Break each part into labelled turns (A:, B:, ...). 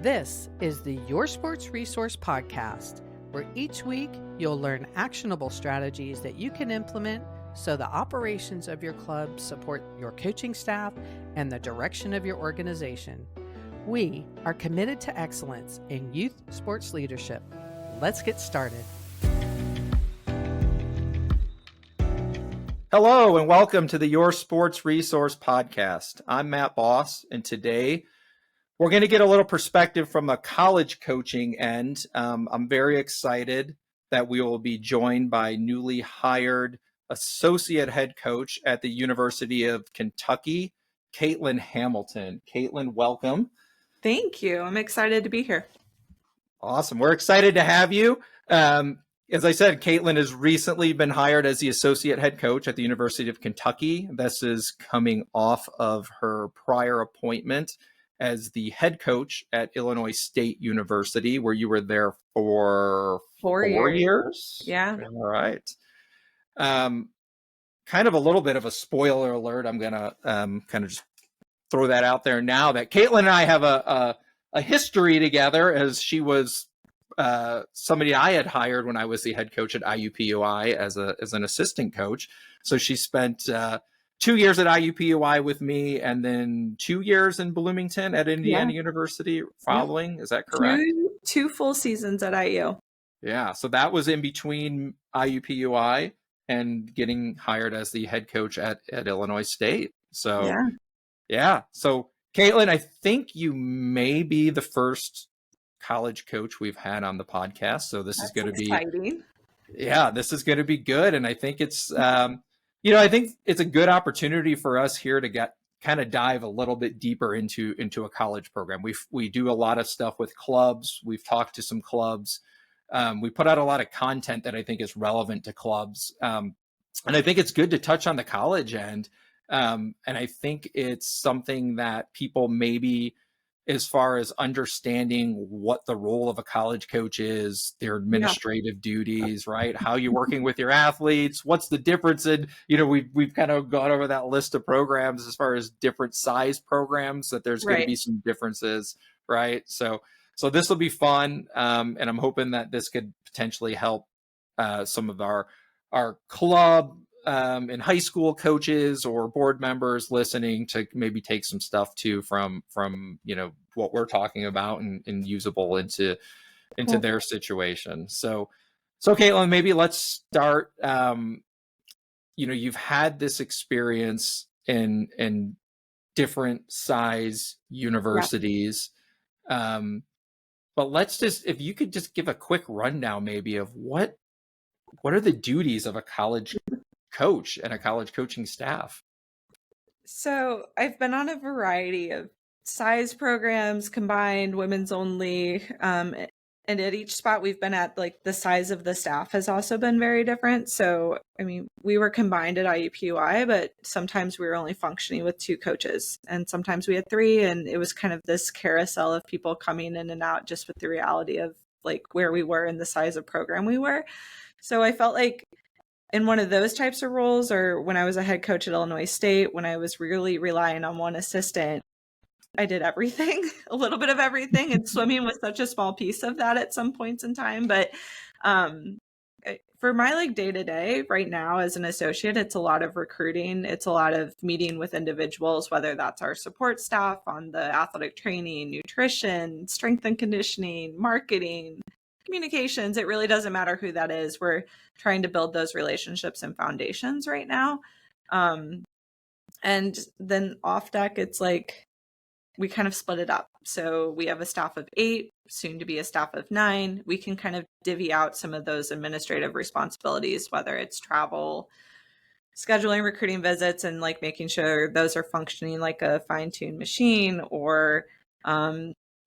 A: This is the Your Sports Resource Podcast, where each week you'll learn actionable strategies that you can implement so the operations of your club support your coaching staff and the direction of your organization. We are committed to excellence in youth sports leadership. Let's get started.
B: Hello and welcome to the Your Sports Resource Podcast. I'm Matt Boss, and today we're going to get a little perspective from the college coaching end. I'm very excited that we will be joined by newly hired associate head coach at the University of Kentucky, Caitlin Hamilton. Caitlin, welcome.
C: Thank you. I'm excited to be here.
B: Awesome. We're excited to have you. As I said, Caitlin has recently been hired as the associate head coach at the University of Kentucky. This is coming off of her prior appointment as the head coach at Illinois State University, where you were there for four years.
C: Yeah.
B: All right. Kind of a little bit of a spoiler alert. I'm going to kind of just throw that out there now that Caitlin and I have a history together, as she was somebody I had hired when I was the head coach at IUPUI as an assistant coach. So she spent 2 years at IUPUI with me, and then 2 years in Bloomington at Indiana University following. Is that correct?
C: Two full seasons at IU.
B: Yeah. So that was in between IUPUI and getting hired as the head coach at Illinois State. So yeah. So Caitlin, I think you may be the first college coach we've had on the podcast. So this is going to be
C: exciting.
B: Yeah, this is going to be good. And I think it's, I think it's a good opportunity for us here to dive a little bit deeper into a college program. We do a lot of stuff with clubs. We've talked to some clubs. We put out a lot of content that I think is relevant to clubs. And I think it's good to touch on the college end. And I think it's something that people maybe, as far as understanding what the role of a college coach is, their administrative duties, right? How you're working with your athletes, what's the difference in, we've kind of gone over that list of programs as far as different size programs, that there's going to be some differences, right? So this will be fun. And I'm hoping that this could potentially help some of our club and high school coaches or board members listening to maybe take some stuff too from what we're talking about and usable into their situation. So Caitlin, maybe let's start. You've had this experience in different size universities. But if you could just give a quick rundown maybe of what are the duties of a college coach and a college coaching staff?
C: So I've been on a variety of size programs, combined, women's only, and at each spot we've been at, like, the size of the staff has also been very different. So, I mean, we were combined at IUPUI, but sometimes we were only functioning with 2 coaches, and sometimes we had 3, and it was kind of this carousel of people coming in and out just with the reality of, like, where we were and the size of program we were. So I felt like in one of those types of roles, or when I was a head coach at Illinois State, when I was really relying on one assistant, I did everything, a little bit of everything. And swimming was such a small piece of that at some points in time. But for my day-to-day right now as an associate, it's a lot of recruiting. It's a lot of meeting with individuals, whether that's our support staff on the athletic training, nutrition, strength and conditioning, marketing, communications. It really doesn't matter who that is. We're trying to build those relationships and foundations right now. And then off deck, it's like we kind of split it up. So we have a staff of 8, soon to be a staff of 9. We can kind of divvy out some of those administrative responsibilities, whether it's travel, scheduling recruiting visits, and making sure those are functioning like a fine-tuned machine, or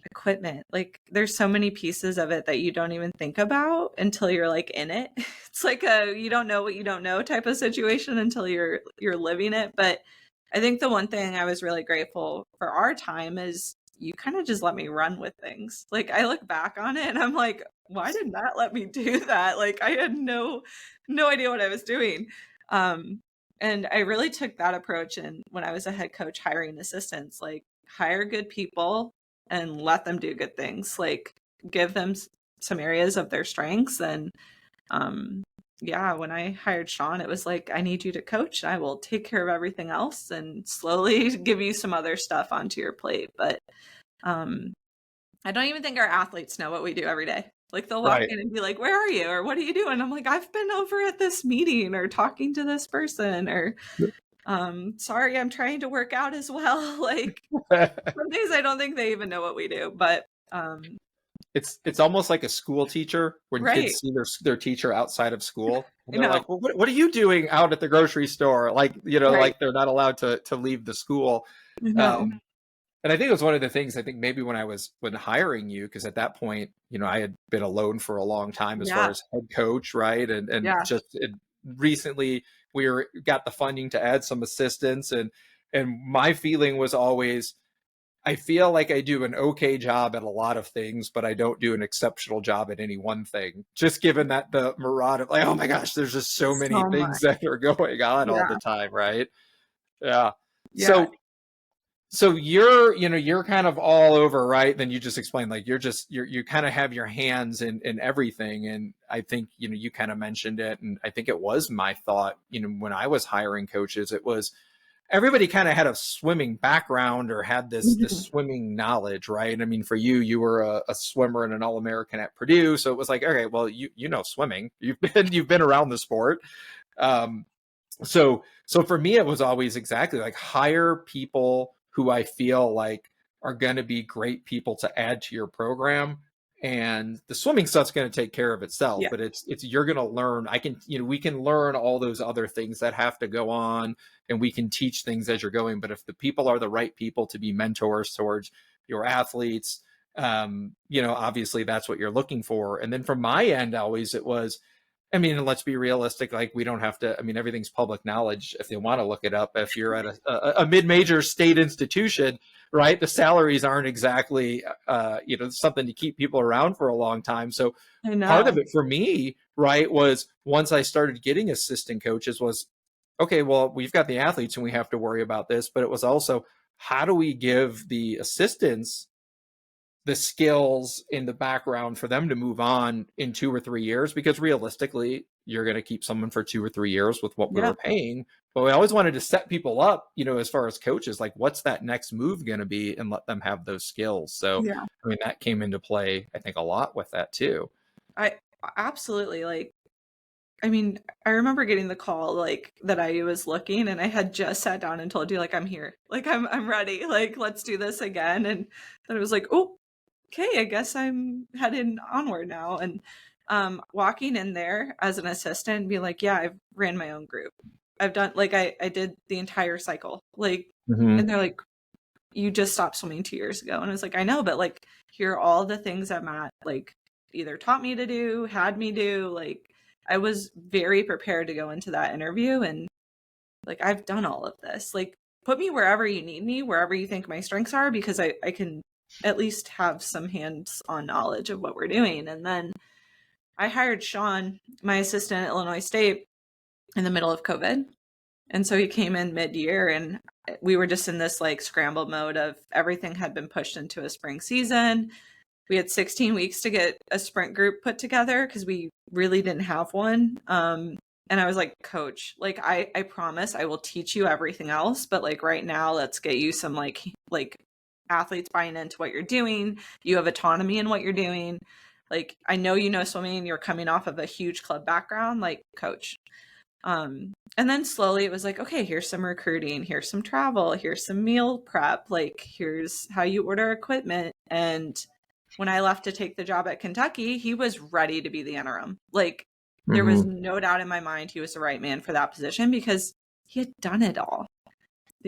C: equipment. There's so many pieces of it that you don't even think about until you're in it. It's like you don't know what you don't know type of situation until you're living it. But I think the one thing I was really grateful for our time is you kind of just let me run with things. I look back on it and I'm like, why did that let me do that? I had no idea what I was doing. And I really took that approach. And when I was a head coach, hiring assistants, hire good people, and let them do good things. Like give them some areas of their strengths. And yeah, when I hired Sean, it was like, I need you to coach. I will take care of everything else and slowly give you some other stuff onto your plate. But I don't even think our athletes know what we do every day. Like they'll walk
B: Right.
C: in and be like, where are you? Or what are you doing? I'm like, I've been over at this meeting or talking to this person, or sorry, I'm trying to work out as well. Like some days I don't think they even know what we do, but
B: It's almost like a school teacher when
C: right.
B: kids see their teacher outside of school and
C: I
B: they're
C: know.
B: like, well, what are you doing out at the grocery store? Like,
C: Right.
B: like they're not allowed to leave the school.
C: I know.
B: Um, and I think it was one of the things, I think maybe when hiring you, because at that point, I had been alone for a long time as far
C: Yeah.
B: as head coach, right? And
C: Yeah.
B: just recently got the funding to add some assistants, and my feeling was always, I feel like I do an okay job at a lot of things, but I don't do an exceptional job at any one thing. Just given that the mirage of like, oh my gosh, there's just so many
C: So much.
B: things that are going on all
C: Yeah.
B: the time, right? Yeah.
C: Yeah.
B: So you're kind of all over, right? Then you just explained like you kind of have your hands in everything. And I think, you kind of mentioned it. And I think it was my thought, when I was hiring coaches, it was everybody kind of had a swimming background or had this
C: Mhm.
B: swimming knowledge, right? I mean, for you were a swimmer and an All-American at Purdue. So it was like, okay, well, you know swimming. You've been around the sport. Um, so for me, it was always exactly like hire people who I feel like are going to be great people to add to your program. And the swimming stuff's going to take care of itself,
C: Yeah.
B: but it's you're going to learn. We can learn all those other things that have to go on, and we can teach things as you're going. But if the people are the right people to be mentors towards your athletes, obviously that's what you're looking for. And then from my end, always it was, I mean, let's be realistic. Like, we don't have to, I mean, everything's public knowledge if they want to look it up. If you're at a mid-major state institution, right, the salaries aren't exactly, something to keep people around for a long time. So
C: I
B: part of
C: know.
B: it for me, right, was once I started getting assistant coaches was, okay, well, we've got the athletes and we have to worry about this, but it was also, how do we give the assistants the skills in the background for them to move on in 2 or 3 years? Because realistically, you're going to keep someone for 2 or 3 years with what we
C: Yeah.
B: were paying. But we always wanted to set people up, as far as coaches, like what's that next move going to be, and let them have those skills. So,
C: Yeah.
B: I mean, that came into play, I think, a lot with that too.
C: I absolutely like, I mean, I remember getting the call like that I was looking, and I had just sat down and told you like, I'm here. Like I'm ready. Like let's do this again. And then it was like, oh, okay, I guess I'm headed onward now. And walking in there as an assistant and be like, yeah, I've ran my own group. I've done like I did the entire cycle. Like, and they're like, you just stopped swimming 2 years ago. And I was like, I know, but like here are all the things that Matt like either taught me to do, had me do. Like I was very prepared to go into that interview, and like I've done all of this. Like put me wherever you need me, wherever you think my strengths are, because I can at least have some hands-on knowledge of what we're doing. And then I hired Sean, my assistant at Illinois State, in the middle of COVID. And so he came in mid-year, and we were just in this like scramble mode of everything had been pushed into a spring season. We had 16 weeks to get a sprint group put together because we really didn't have one. And I was like, coach, like I promise I will teach you everything else, but like right now, let's get you some like athletes buying into what you're doing. You have autonomy in what you're doing. Like I know you know swimming, you're coming off of a huge club background, like coach. And then slowly it was like, okay, here's some recruiting, here's some travel, here's some meal prep, like here's how you order equipment. And when I left to take the job at Kentucky, he was ready to be the interim. Like there was no doubt in my mind he was the right man for that position because he had done it all.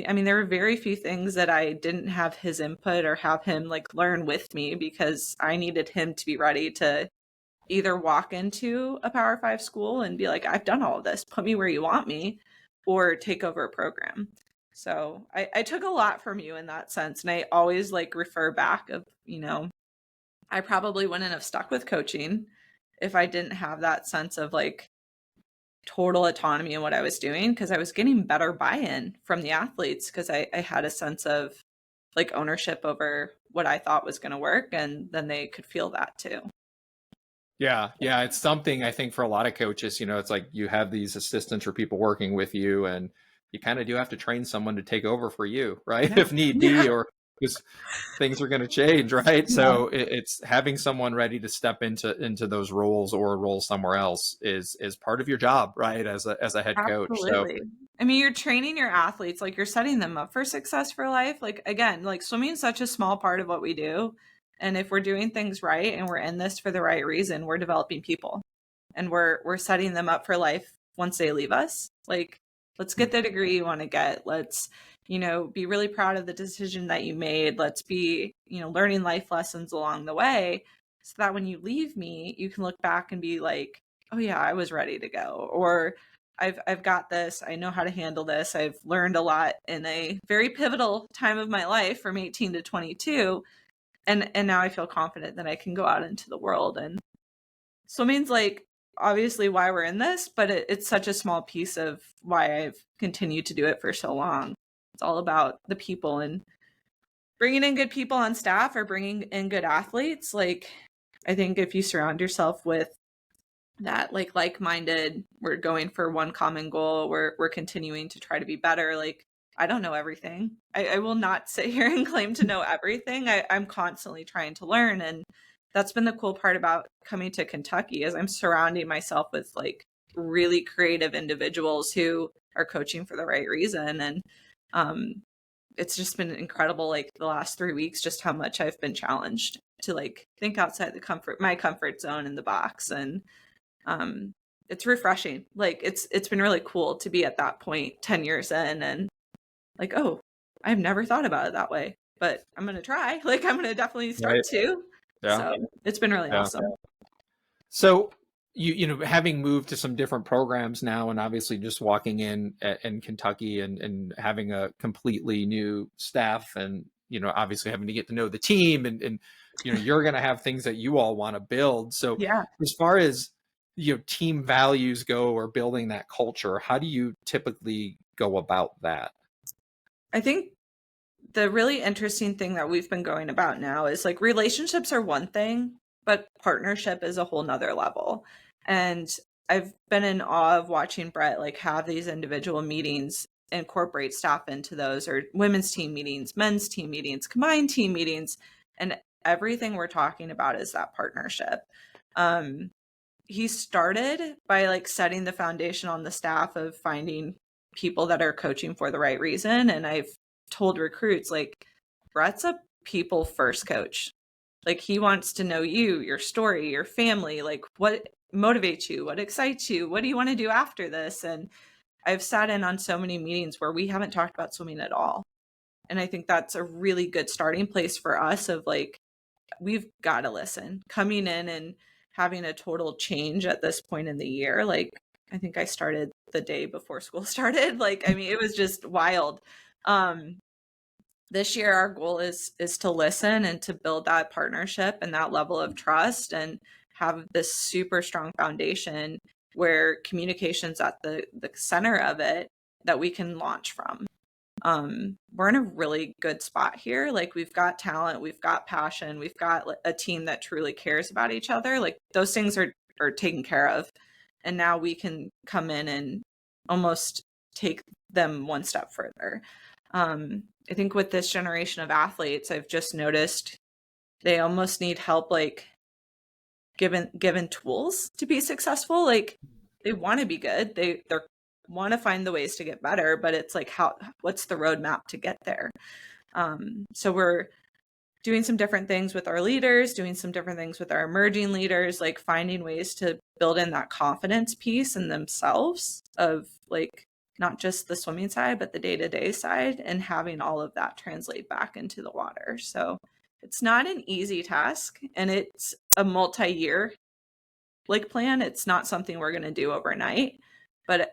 C: I mean, there were very few things that I didn't have his input or have him like learn with me because I needed him to be ready to either walk into a Power 5 school and be like, I've done all of this, put me where you want me, or take over a program. So I took a lot from you in that sense. And I always like refer back of, I probably wouldn't have stuck with coaching if I didn't have that sense of like total autonomy in what I was doing, because I was getting better buy-in from the athletes because I had a sense of like ownership over what I thought was going to work, and then they could feel that too.
B: Yeah, yeah, it's something I think for a lot of coaches, it's like you have these assistants or people working with you, and you kind of do have to train someone to take over for you, right?
C: Yeah.
B: If need be, or because things are going to change, right?
C: Yeah.
B: So it's having someone ready to step into those roles or a role somewhere else is part of your job, right? As a head coach. So
C: Absolutely. I mean, you're training your athletes, like you're setting them up for success for life. Like again, like swimming is such a small part of what we do. And if we're doing things right and we're in this for the right reason, we're developing people and we're setting them up for life once they leave us. Like, let's get the degree you want to get. Let's, be really proud of the decision that you made. Let's be, learning life lessons along the way so that when you leave me, you can look back and be like, oh yeah, I was ready to go. Or I've got this. I know how to handle this. I've learned a lot in a very pivotal time of my life from 18 to 22. And now I feel confident that I can go out into the world. And swimming's like obviously why we're in this, but it's such a small piece of why I've continued to do it for so long. It's all about the people and bringing in good people on staff or bringing in good athletes. Like, I think if you surround yourself with that like-minded, we're going for one common goal, we're continuing to try to be better. Like, I don't know everything. I will not sit here and claim to know everything. I'm constantly trying to learn, and that's been the cool part about coming to Kentucky is I'm surrounding myself with like really creative individuals who are coaching for the right reason. And it's just been incredible, like the last 3 weeks, just how much I've been challenged to like think outside my comfort zone in the box. And it's refreshing. Like it's been really cool to be at that point 10 years in and like, oh, I've never thought about it that way, but I'm going to try. Like, I'm going to definitely start
B: right.
C: to.
B: Yeah.
C: So it's been really awesome.
B: So having moved to some different programs now, and obviously just walking in Kentucky and having a completely new staff, and obviously having to get to know the team, and you're going to have things that you all want to build. So
C: Yeah.
B: as far as team values go or building that culture, how do you typically go about that?
C: I think the really interesting thing that we've been going about now is like relationships are one thing, but partnership is a whole nother level. And I've been in awe of watching Brett like have these individual meetings, incorporate staff into those, or women's team meetings, men's team meetings, combined team meetings, and everything we're talking about is that partnership. He started by like setting the foundation on the staff of finding people that are coaching for the right reason. And I've told recruits like Brett's a people first coach. Like he wants to know you, your story, your family, like what motivates you, what excites you, what do you want to do after this? And I've sat in on so many meetings where we haven't talked about swimming at all. And I think that's a really good starting place for us of like, we've got to listen. Coming in and having a total change at this point in the year, like I think I started the day before school started. Like, I mean, it was just wild. This year our goal is to listen and to build that partnership and that level of trust and have this super strong foundation where communication's at the center of it that we can launch from. We're in a really good spot here. Like we've got talent, we've got passion, we've got a team that truly cares about each other. Like those things are taken care of. And now we can come in and almost take them one step further. I think with this generation of athletes, I've just noticed they almost need help, like given tools to be successful. Like they want to be good. They want to find the ways to get better, but it's like, what's the roadmap to get there? So we're doing some different things with our leaders, doing some different things with our emerging leaders, like finding ways to build in that confidence piece in themselves of like, not just the swimming side, but the day-to-day side, and having all of that translate back into the water. So it's not an easy task, and it's a multi-year like plan. It's not something we're going to do overnight, but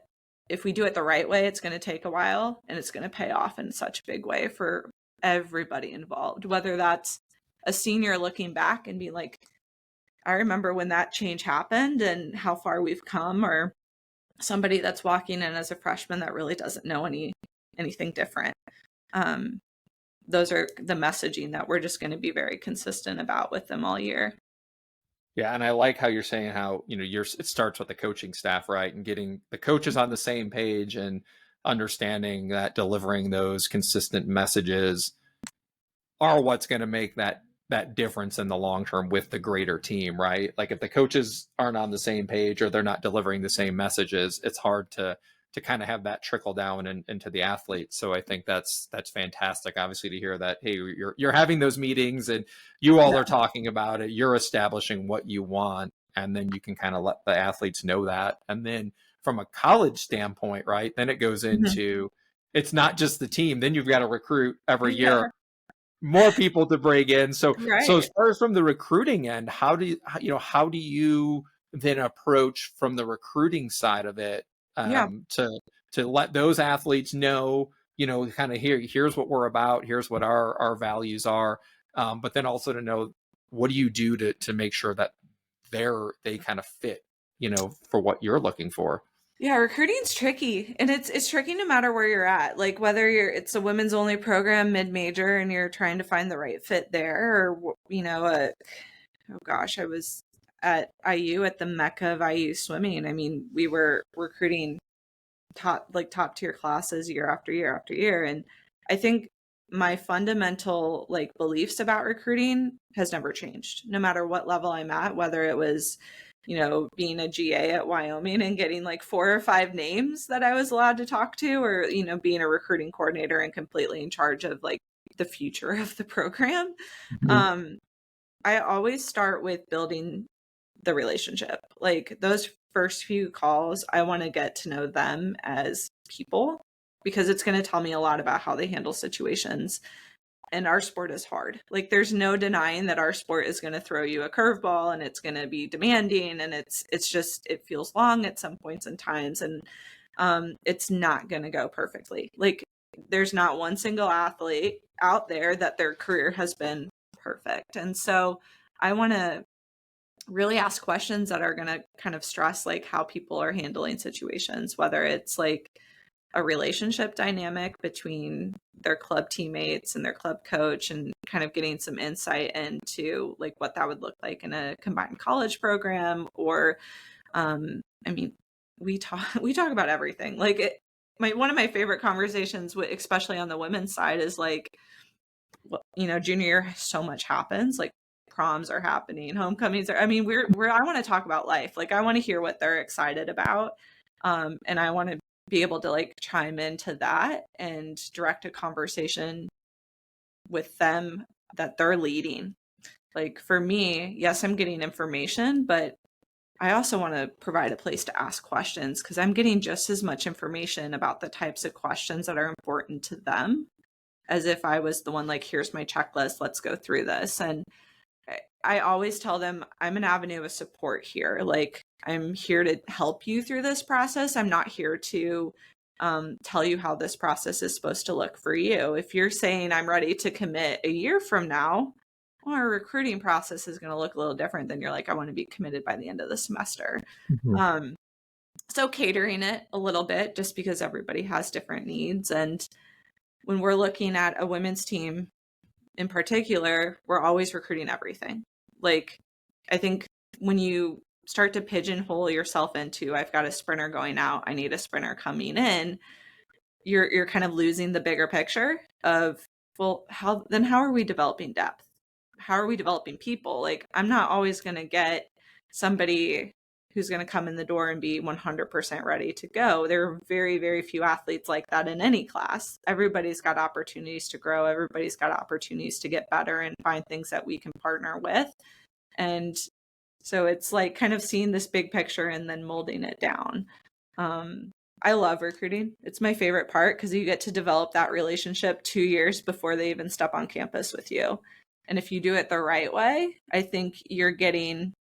C: if we do it the right way, it's going to take a while and it's going to pay off in such a big way for everybody involved, whether that's a senior looking back and be like, I remember when that change happened and how far we've come, or somebody that's walking in as a freshman that really doesn't know anything different. those are the messaging that we're just going to be very consistent about with them all year.
B: Yeah, and I like how you're saying how, it starts with the coaching staff, right? And getting the coaches on the same page and understanding that delivering those consistent messages are what's going to make that difference in the long term with the greater team, right? Like if the coaches aren't on the same page or they're not delivering the same messages, it's hard to kind of have that trickle down into the athletes. So I think that's fantastic, obviously, to hear that, hey, you're having those meetings and you all
C: Yeah.
B: are talking about it, you're establishing what you want, and then you can kind of let the athletes know that. And then from a college standpoint, right, then it goes into it's not just the team, then you've got to recruit every
C: Yeah.
B: year more people to bring in. So
C: Right.
B: as far as from the recruiting end, how do you then approach from the recruiting side of it,
C: Yeah.
B: to let those athletes know, kind of here's what we're about, here's what our values are, but then also to know what do you do to make sure that they kind of fit, for what you're looking for.
C: Yeah, recruiting's tricky, and it's tricky no matter where you're at. Like whether it's a women's only program mid-major and you're trying to find the right fit there, or oh gosh, I was at IU at the mecca of IU swimming. I mean, we were recruiting top tier classes year after year after year, and I think my fundamental beliefs about recruiting has never changed, no matter what level I'm at, whether it was being a GA at Wyoming and getting 4 or 5 names that I was allowed to talk to, or, being a recruiting coordinator and completely in charge of the future of the program. Um, I always start with building the relationship. Like those first few calls, I want to get to know them as people because it's going to tell me a lot about how they handle situations. And our sport is hard. Like there's no denying that our sport is going to throw you a curveball and it's going to be demanding, and it's just it feels long at some points and times, and it's not going to go perfectly. Like there's not one single athlete out there that their career has been perfect. And so I want to really ask questions that are going to kind of stress how people are handling situations, whether it's a relationship dynamic between their club teammates and their club coach, and kind of getting some insight into what that would look like in a combined college program. Or I mean, we talk about everything. One of my favorite conversations, especially on the women's side, is junior year, so much happens. Proms are happening, homecomings are, I mean, I want to talk about life. I want to hear what they're excited about. And I want to be able to chime into that and direct a conversation with them that they're leading. For me, yes, I'm getting information, but I also want to provide a place to ask questions, because I'm getting just as much information about the types of questions that are important to them as if I was the one here's my checklist, let's go through this. And I always tell them I'm an avenue of support here. I'm here to help you through this process. I'm not here to tell you how this process is supposed to look for you. If you're saying I'm ready to commit a year from now, well, our recruiting process is going to look a little different than you're I want to be committed by the end of the semester. So catering it a little bit, just because everybody has different needs. And when we're looking at a women's team in particular, we're always recruiting everything. I think when you start to pigeonhole yourself into, I've got a sprinter going out, I need a sprinter coming in, you're kind of losing the bigger picture of, well, how are we developing depth? How are we developing people? I'm not always going to get somebody who's going to come in the door and be 100% ready to go. There are very, very few athletes like that in any class. Everybody's got opportunities to grow. Everybody's got opportunities to get better and find things that we can partner with. And so it's kind of seeing this big picture and then molding it down. I love recruiting. It's my favorite part, because you get to develop that relationship 2 years before they even step on campus with you. And if you do it the right way, I think you're getting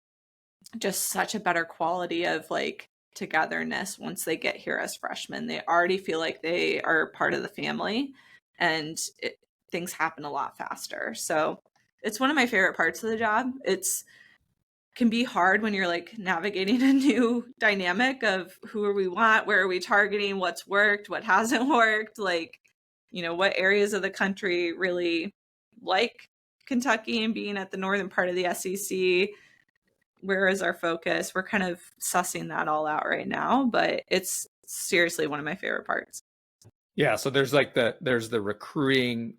C: just such a better quality of togetherness once they get here as freshmen. They already feel like they are part of the family, and things happen a lot faster. So it's one of my favorite parts of the job. It's can be hard when you're navigating a new dynamic of who are we want, where are we targeting, what's worked, what hasn't worked. what areas of the country really like Kentucky and being at the northern part of the SEC. Where is our focus? We're kind of sussing that all out right now, but it's seriously one of my favorite parts.
B: Yeah, so there's like there's the recruiting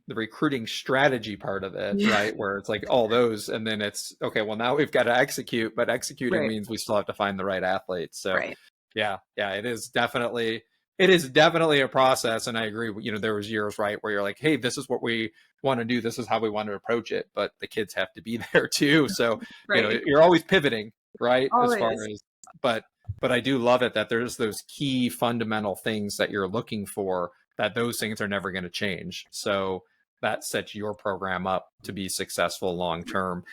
B: strategy part of it,
C: Yeah.
B: right? Where it's like all those, and then it's okay, well now we've got to execute, but executing
C: Right.
B: means we still have to find the right athletes. So
C: Right.
B: yeah, it is definitely a process. And I agree, there was years, right, where you're like, hey, this is what we want to do, this is how we want to approach it, but the kids have to be there too. So,
C: Right.
B: you're always pivoting, right? As far
C: Always.
B: as, but I do love it that there's those key fundamental things that you're looking for, that those things are never going to change. So that sets your program up to be successful long term.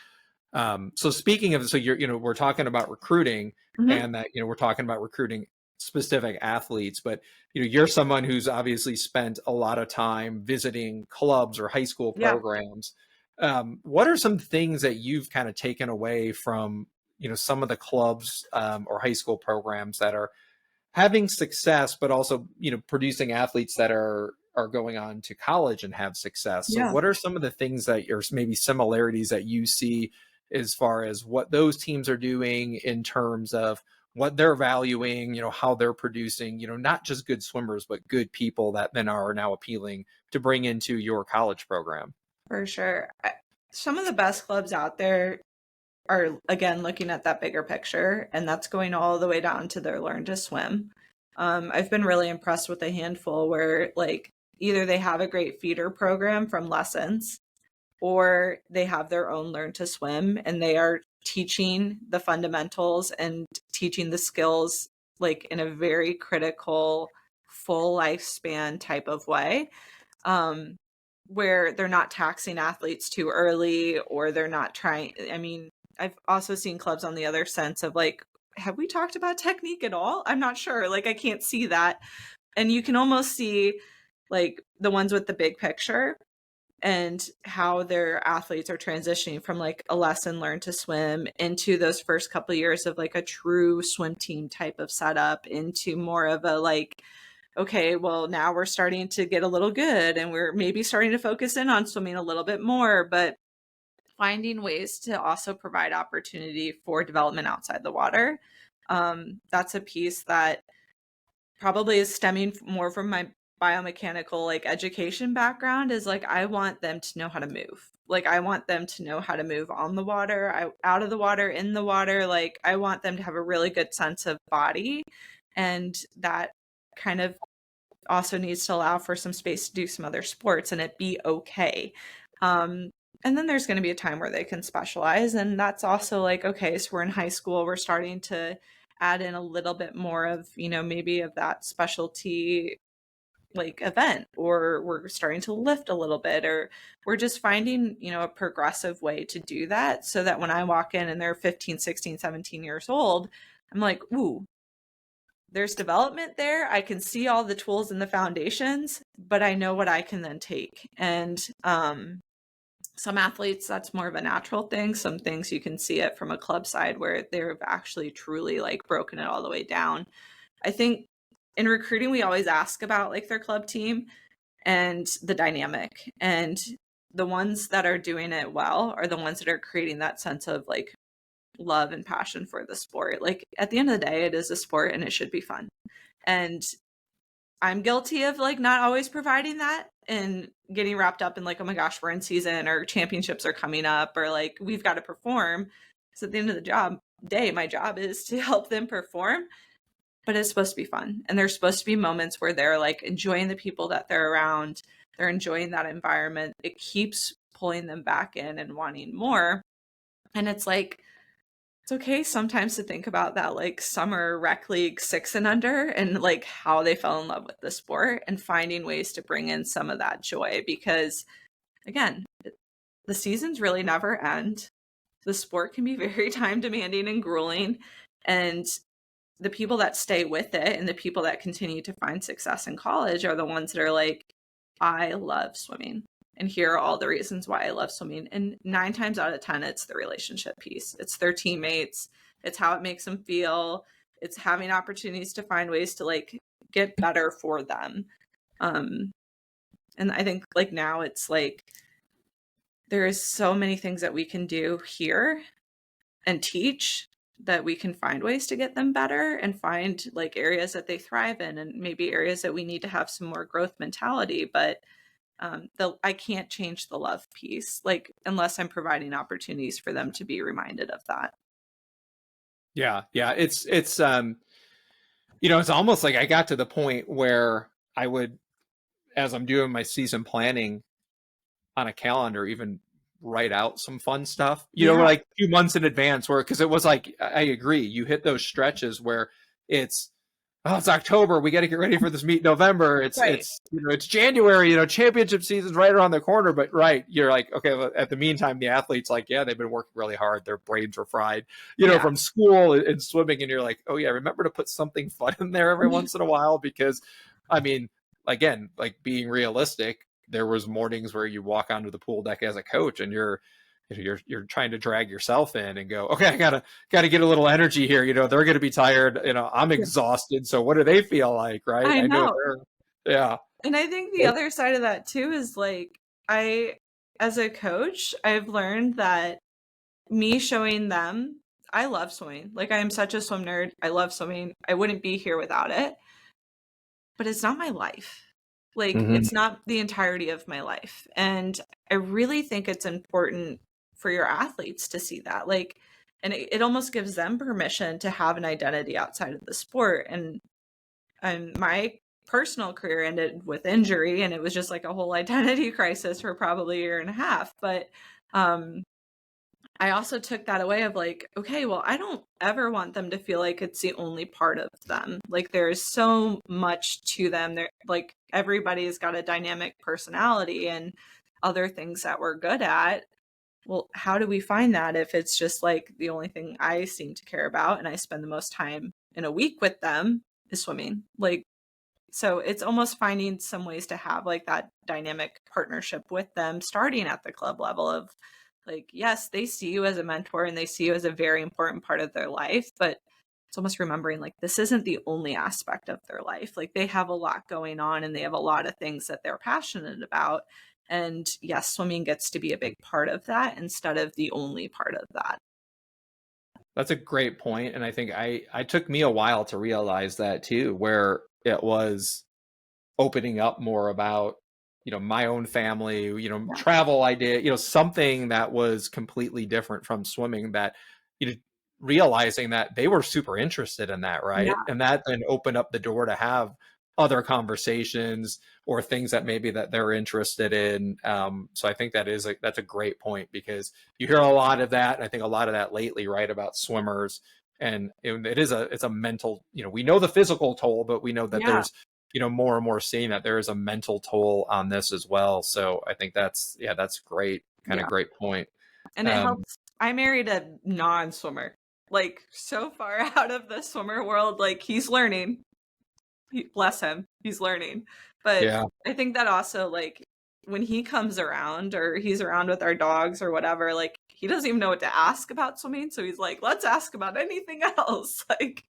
B: So speaking of, so we're talking about recruiting,
C: Mhm.
B: and that, we're talking about recruiting specific athletes, but you're someone who's obviously spent a lot of time visiting clubs or high school
C: Yeah.
B: programs. What are some things that you've kind of taken away from, some of the clubs, or high school programs that are having success, but also, producing athletes that are going on to college and have success? So
C: Yeah.
B: what are some of the things that are maybe similarities that you see as far as what those teams are doing in terms of what they're valuing, how they're producing, not just good swimmers, but good people that then are now appealing to bring into your college program?
C: For sure. Some of the best clubs out there are, again, looking at that bigger picture, and that's going all the way down to their learn to swim. I've been really impressed with a handful where, like, either they have a great feeder program from lessons, or they have their own learn to swim, and they are teaching the fundamentals and teaching the skills, like, in a very critical, full lifespan type of way. Um, where they're not taxing athletes too early, or they're not trying. I mean, I've also seen clubs on the other sense of like, have we talked about technique at all? I'm not sure. Like, I can't see that. And you can almost see like the ones with the big picture and how their athletes are transitioning from like a lesson learned to swim into those first couple of years of like a true swim team type of setup, into more of a like, okay, well, now we're starting to get a little good and we're maybe starting to focus in on swimming a little bit more, but finding ways to also provide opportunity for development outside the water. That's a piece that probably is stemming more from my biomechanical like education background, is like I want them to know how to move. Like I want them to know how to move on the water, out of the water, in the water. Like I want them to have a really good sense of body, and that kind of also needs to allow for some space to do some other sports and it be okay. Um, and then there's going to be a time where they can specialize. And that's also like, okay, so we're in high school, we're starting to add in a little bit more of, maybe of that specialty like event, or we're starting to lift a little bit, or we're just finding, a progressive way to do that so that when I walk in and they're 15, 16, 17 years old, I'm like, ooh, there's development there. I can see all the tools and the foundations, but I know what I can then take. And some athletes, that's more of a natural thing. Some things you can see it from a club side where they've actually truly like broken it all the way down. I think in recruiting, we always ask about like their club team and the dynamic. And the ones that are doing it well are the ones that are creating that sense of like love and passion for the sport. Like at the end of the day, it is a sport and it should be fun. And I'm guilty of like not always providing that and getting wrapped up in like, oh my gosh, we're in season or championships are coming up or like we've got to perform. So at the end of the day, my job is to help them perform, but it's supposed to be fun. And there's supposed to be moments where they're like enjoying the people that they're around. They're enjoying that environment. It keeps pulling them back in and wanting more. And it's like, it's okay sometimes to think about that like summer rec league 6 and under and like how they fell in love with the sport and finding ways to bring in some of that joy, because again, the seasons really never end. The sport can be very time demanding and grueling, and the people that stay with it and the people that continue to find success in college are the ones that are like, I love swimming. And here are all the reasons why I love swimming. And 9 times out of 10, it's the relationship piece. It's their teammates. It's how it makes them feel. It's having opportunities to find ways to like get better for them. Um, And I think like now it's like there is so many things that we can do here and teach that we can find ways to get them better and find like areas that they thrive in and maybe areas that we need to have some more growth mentality. But I can't change the love piece, like unless I'm providing opportunities for them to be reminded of that.
B: Yeah. Yeah. It's it's almost like I got to the point where I would, as I'm doing my season planning on a calendar, even write out some fun stuff,
C: Yeah.
B: like 2 months in advance, where, cause it was like, I agree. You hit those stretches where it's, oh, it's October. We got to get ready for this meet in November.
C: Right.
B: It's January, championship season's right around the corner, but right. You're like, okay, well, at the meantime, the athlete's like, yeah, they've been working really hard. Their brains are fried,
C: Yeah.
B: from school and swimming. And you're like, oh yeah, remember to put something fun in there every once in a while, because I mean, again, like being realistic, there was mornings where you walk onto the pool deck as a coach and you're trying to drag yourself in and go, okay, I gotta get a little energy here. They're gonna be tired. I'm exhausted. So what do they feel like? Right.
C: I
B: I know
C: know.
B: yeah.
C: And I think the other side of that too is like, as a coach, I've learned that me showing them, I love swimming. Like I am such a swim nerd. I love swimming. I wouldn't be here without it, but it's not my life. Like
B: Mm-hmm.
C: it's not the entirety of my life. And I really think it's important for your athletes to see that. Like, and it almost gives them permission to have an identity outside of the sport. And my personal career ended with injury, and it was just like a whole identity crisis for probably a year and a half. But um I also took that away of like, okay, well, I don't ever want them to feel like it's the only part of them. Like there's so much to them. They're like everybody's got a dynamic personality and other things that we're good at. Well, how do we find that if it's just like the only thing I seem to care about and I spend the most time in a week with them is swimming? Like, so it's almost finding some ways to have like that dynamic partnership with them starting at the club level of like, yes, they see you as a mentor and they see you as a very important part of their life, but it's almost remembering like this isn't the only aspect of their life. Like they have a lot going on and they have a lot of things that they're passionate about. And yes, swimming gets to be a big part of that instead of the only part of that.
B: That's a great point. And I think I took me a while to realize that too, where it was opening up more about, my own family,
C: Yeah.
B: travel I did, something that was completely different from swimming, that, realizing that they were super interested in that.
C: Yeah.
B: Right. And that then opened up the door to have other conversations or things that maybe that they're interested in. So I think that's a great point, because you hear a lot of that. And I think a lot of that lately, right, about swimmers. And it's a mental, we know the physical toll, but we know that
C: Yeah.
B: there's, more and more seeing that there is a mental toll on this as well. So I think that's great, kind of
C: Yeah.
B: great point.
C: And it
B: Um,
C: helps. I married a non-swimmer, like so far out of the swimmer world. Like he's learning. Bless him, he's learning. But
B: yeah,
C: I think that also like when he comes around or he's around with our dogs or whatever, like he doesn't even know what to ask about swimming. So he's like, let's ask about anything else. Like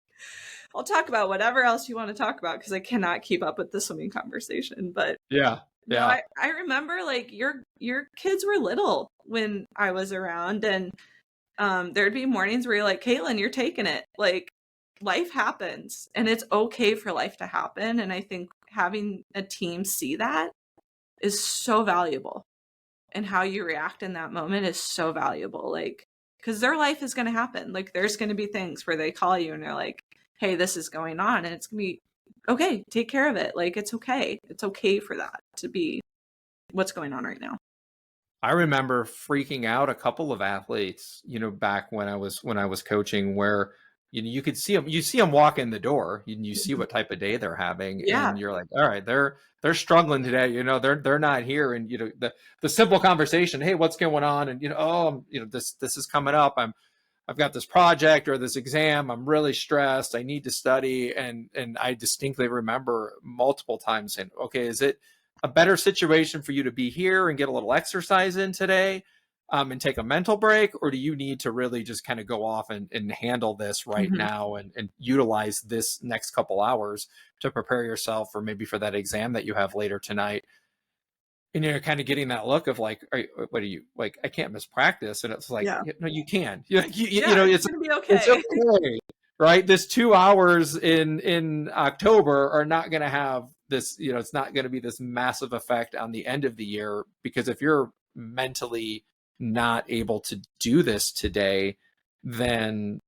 C: I'll talk about whatever else you want to talk about because I cannot keep up with the swimming conversation. But
B: yeah,
C: no,
B: yeah.
C: I remember like your kids were little when I was around, and there'd be mornings where you're like, Caitlin, you're taking it. Like life happens and it's okay for life to happen. And I think having a team see that is so valuable. And how you react in that moment is so valuable. Like, because their life is going to happen. Like, there's going to be things where they call you and they're like, hey, this is going on. And it's going to be okay. Take care of it. Like, it's okay. It's okay for that to be what's going on right now.
B: I remember freaking out a couple of athletes, back when I was coaching, where you could see them, walk in the door, and you see what type of day they're having,
C: Yeah.
B: and you're like, all right, they're struggling today, they're not here, and the simple conversation, hey, what's going on, and oh, this is coming up, I've got this project or this exam, I'm really stressed, I need to study, and I distinctly remember multiple times saying, okay, is it a better situation for you to be here and get a little exercise in today, and take a mental break? Or do you need to really just kind of go off and handle this right
C: Mhm.
B: now and utilize this next couple hours to prepare yourself for maybe for that exam that you have later tonight? And you're kind of getting that look of like, what are you like? I can't miss practice, and it's like,
C: Yeah.
B: no, you can. You
C: Yeah,
B: know,
C: it's gonna be
B: it's
C: okay.
B: okay, right? This 2 hours in October are not going to have this. You know, it's not going to be this massive effect on the end of the year, because if you're mentally not able to do this today, then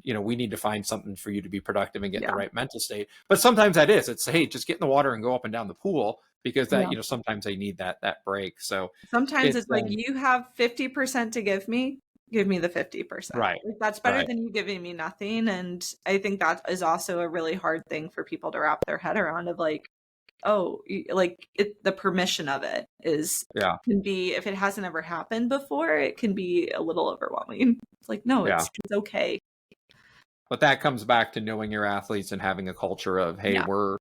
B: you know, we need to find something for you to be productive and get in the
C: Yeah.
B: right mental state. But sometimes that is, it's, hey, just get in the water and go up and down the pool, because that,
C: Yeah.
B: you know, sometimes they need that break. So
C: Sometimes
B: it's
C: it's like, you have 50% to give me the 50%.
B: right,
C: Like, that's better
B: right,
C: than you giving me nothing. And I think that is also a really hard thing for people to wrap their head around, of like, oh, like, the permission of it is,
B: yeah,
C: can be, if it hasn't ever happened before, it can be a little overwhelming. It's like, no,
B: yeah.
C: it's okay.
B: But that comes back to knowing your athletes and having a culture of, hey,
C: Yeah.
B: we're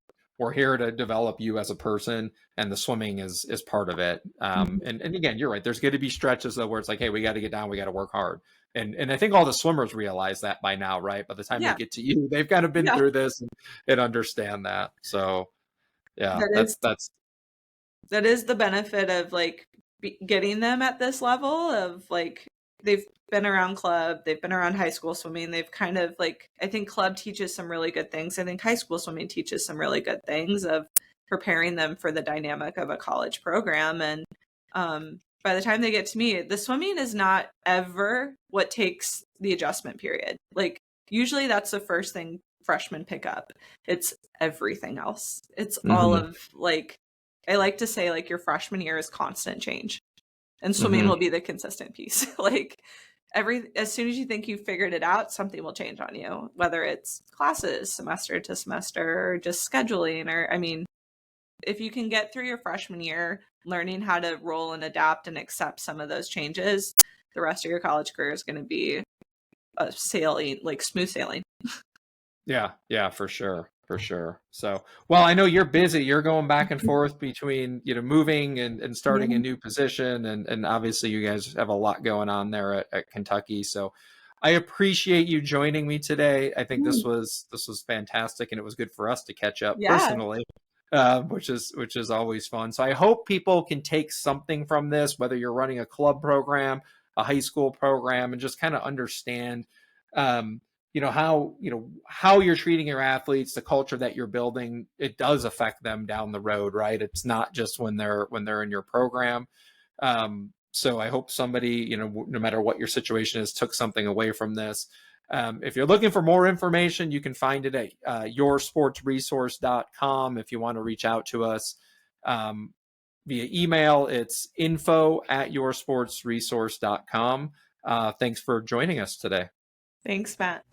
B: here to develop you as a person, and the swimming is part of it.
C: Mhm.
B: And again, you're right. There's going to be stretches though where it's like, hey, we got to get down, we got to work hard. And I think all the swimmers realize that by now, right? By the time they
C: Yeah.
B: get to you, they've kind of been
C: Yeah.
B: through this and understand that. So yeah,
C: That is that is the benefit of like getting them at this level of like, they've been around club, they've been around high school swimming, they've kind of like, I think club teaches some really good things. I think high school swimming teaches some really good things of preparing them for the dynamic of a college program. And by the time they get to me, the swimming is not ever what takes the adjustment period. Like, usually that's the first thing freshmen pick up. It's everything else. It's all
B: hmm
C: of like, I like to say, like, your freshman year is constant change, and swimming
B: hmm
C: will be the consistent piece. Like, as soon as you think you've figured it out, something will change on you, whether it's classes, semester to semester, or just scheduling. Or, I mean, if you can get through your freshman year learning how to roll and adapt and accept some of those changes, the rest of your college career is going to be a sailing, like smooth sailing.
B: Yeah, yeah, for sure, for sure. So, well, I know you're busy. You're going back and forth between, you know, moving and starting a
C: Yeah.
B: new position, and obviously you guys have a lot going on there at Kentucky. So, I appreciate you joining me today. I think
C: Mm.
B: this was fantastic, and it was good for us to catch up
C: Yeah.
B: personally, which is always fun. So, I hope people can take something from this, whether you're running a club program, a high school program, and just kind of understand. Um, you know how you're treating your athletes, the culture that you're building, it does affect them down the road, right? It's not just when they're in your program. So I hope somebody, you know, no matter what your situation is, took something away from this. If you're looking for more information, you can find it at yoursportsresource.com. If you want to reach out to us via email, it's info@yoursportsresource.com. Thanks for joining us today.
C: Thanks, Matt.